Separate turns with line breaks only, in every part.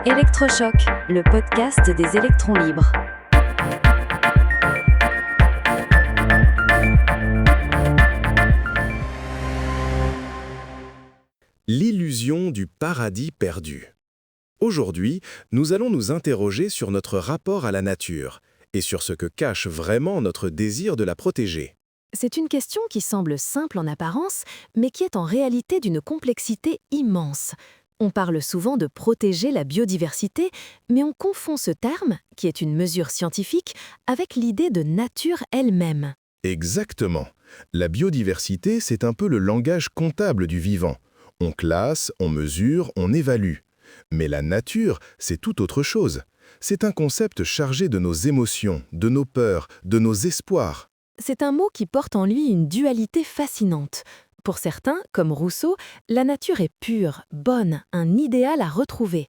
Électrochoc, le podcast des électrons libres.
L'illusion du paradis perdu. Aujourd'hui, nous allons nous interroger sur notre rapport à la nature et sur ce que cache vraiment notre désir de la protéger.
C'est une question qui semble simple en apparence, mais qui est en réalité d'une complexité immense. On parle souvent de protéger la biodiversité, mais on confond ce terme, qui est une mesure scientifique, avec l'idée de nature elle-même.
Exactement. La biodiversité, c'est un peu le langage comptable du vivant. On classe, on mesure, on évalue. Mais la nature, c'est tout autre chose. C'est un concept chargé de nos émotions, de nos peurs, de nos espoirs.
C'est un mot qui porte en lui une dualité fascinante. Pour certains, comme Rousseau, la nature est pure, bonne, un idéal à retrouver.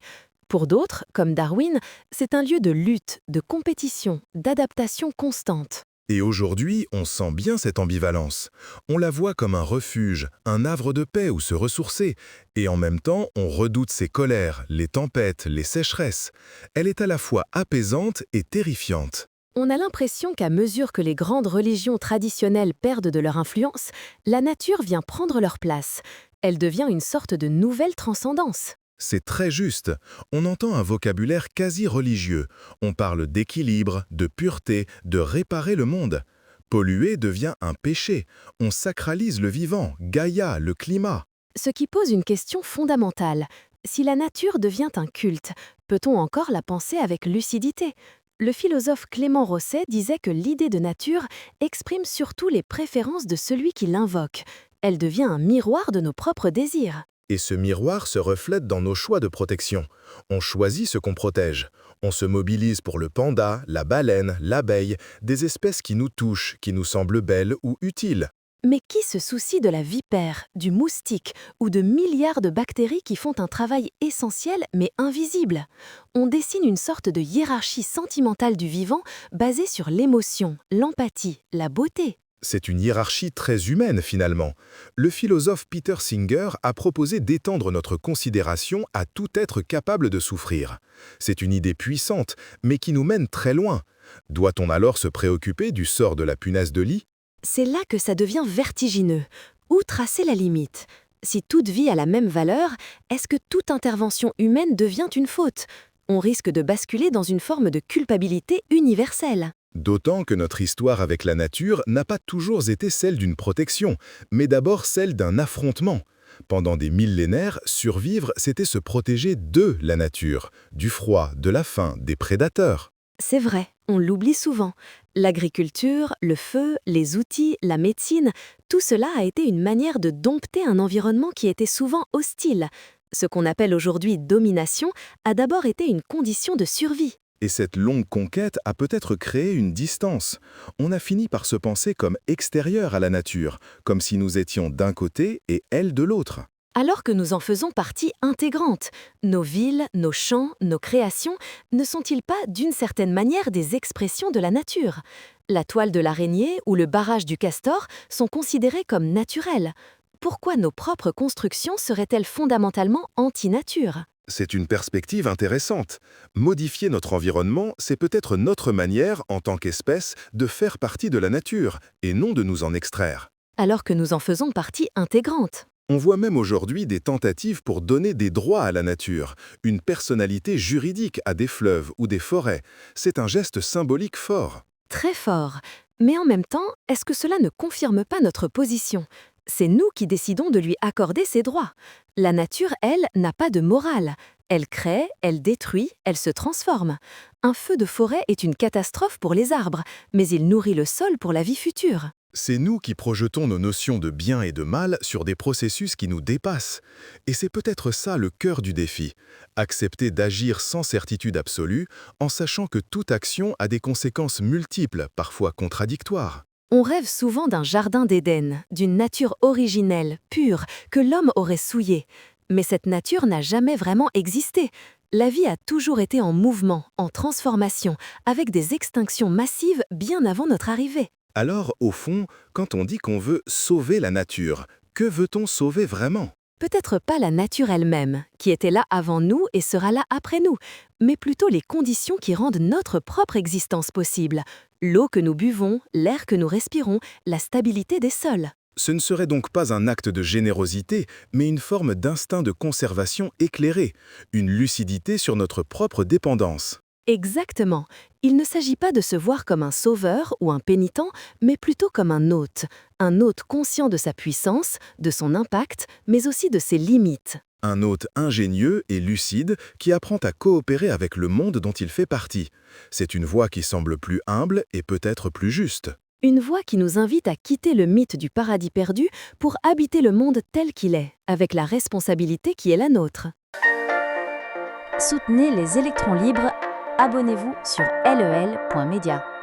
Pour d'autres, comme Darwin, c'est un lieu de lutte, de compétition, d'adaptation constante.
Et aujourd'hui, on sent bien cette ambivalence. On la voit comme un refuge, un havre de paix où se ressourcer. Et en même temps, on redoute ses colères, les tempêtes, les sécheresses. Elle est à la fois apaisante et terrifiante.
On a l'impression qu'à mesure que les grandes religions traditionnelles perdent de leur influence, la nature vient prendre leur place. Elle devient une sorte de nouvelle transcendance.
C'est très juste. On entend un vocabulaire quasi religieux. On parle d'équilibre, de pureté, de réparer le monde. Polluer devient un péché. On sacralise le vivant, Gaïa, le climat.
Ce qui pose une question fondamentale. Si la nature devient un culte, peut-on encore la penser avec lucidité ? Le philosophe Clément Rosset disait que l'idée de nature exprime surtout les préférences de celui qui l'invoque. Elle devient un miroir de nos propres désirs.
Et ce miroir se reflète dans nos choix de protection. On choisit ce qu'on protège. On se mobilise pour le panda, la baleine, l'abeille, des espèces qui nous touchent, qui nous semblent belles ou utiles.
Mais qui se soucie de la vipère, du moustique ou de milliards de bactéries qui font un travail essentiel mais invisible ? On dessine une sorte de hiérarchie sentimentale du vivant basée sur l'émotion, l'empathie, la beauté.
C'est une hiérarchie très humaine finalement. Le philosophe Peter Singer a proposé d'étendre notre considération à tout être capable de souffrir. C'est une idée puissante, mais qui nous mène très loin. Doit-on alors se préoccuper du sort de la punaise de lit ?
C'est là que ça devient vertigineux. Où tracer la limite ? Si toute vie a la même valeur, est-ce que toute intervention humaine devient une faute ? On risque de basculer dans une forme de culpabilité universelle.
D'autant que notre histoire avec la nature n'a pas toujours été celle d'une protection, mais d'abord celle d'un affrontement. Pendant des millénaires, survivre, c'était se protéger de la nature, du froid, de la faim, des prédateurs.
C'est vrai, on l'oublie souvent. L'agriculture, le feu, les outils, la médecine, tout cela a été une manière de dompter un environnement qui était souvent hostile. Ce qu'on appelle aujourd'hui domination a d'abord été une condition de survie.
Et cette longue conquête a peut-être créé une distance. On a fini par se penser comme extérieurs à la nature, comme si nous étions d'un côté et elle de l'autre.
Alors que nous en faisons partie intégrante. Nos villes, nos champs, nos créations ne sont-ils pas d'une certaine manière des expressions de la nature ? La toile de l'araignée ou le barrage du castor sont considérés comme naturels. Pourquoi nos propres constructions seraient-elles fondamentalement anti-nature ?
C'est une perspective intéressante. Modifier notre environnement, c'est peut-être notre manière, en tant qu'espèce, de faire partie de la nature, et non de nous en extraire.
Alors que nous en faisons partie intégrante.
On voit même aujourd'hui des tentatives pour donner des droits à la nature, une personnalité juridique à des fleuves ou des forêts. C'est un geste symbolique fort.
Très fort. Mais en même temps, est-ce que cela ne confirme pas notre position ? C'est nous qui décidons de lui accorder ses droits. La nature, elle, n'a pas de morale. Elle crée, elle détruit, elle se transforme. Un feu de forêt est une catastrophe pour les arbres, mais il nourrit le sol pour la vie future.
C'est nous qui projetons nos notions de bien et de mal sur des processus qui nous dépassent. Et c'est peut-être ça le cœur du défi. Accepter d'agir sans certitude absolue, en sachant que toute action a des conséquences multiples, parfois contradictoires.
On rêve souvent d'un jardin d'Éden, d'une nature originelle, pure, que l'homme aurait souillée. Mais cette nature n'a jamais vraiment existé. La vie a toujours été en mouvement, en transformation, avec des extinctions massives bien avant notre arrivée.
Alors, au fond, quand on dit qu'on veut sauver la nature, que veut-on sauver vraiment ?
Peut-être pas la nature elle-même, qui était là avant nous et sera là après nous, mais plutôt les conditions qui rendent notre propre existence possible. L'eau que nous buvons, l'air que nous respirons, la stabilité des sols.
Ce ne serait donc pas un acte de générosité, mais une forme d'instinct de conservation éclairé, une lucidité sur notre propre dépendance.
Exactement. Il ne s'agit pas de se voir comme un sauveur ou un pénitent, mais plutôt comme un hôte conscient de sa puissance, de son impact, mais aussi de ses limites.
Un hôte ingénieux et lucide qui apprend à coopérer avec le monde dont il fait partie. C'est une voie qui semble plus humble et peut-être plus juste.
Une voie qui nous invite à quitter le mythe du paradis perdu pour habiter le monde tel qu'il est, avec la responsabilité qui est la nôtre.
Soutenez les électrons libres. Abonnez-vous sur lel.media.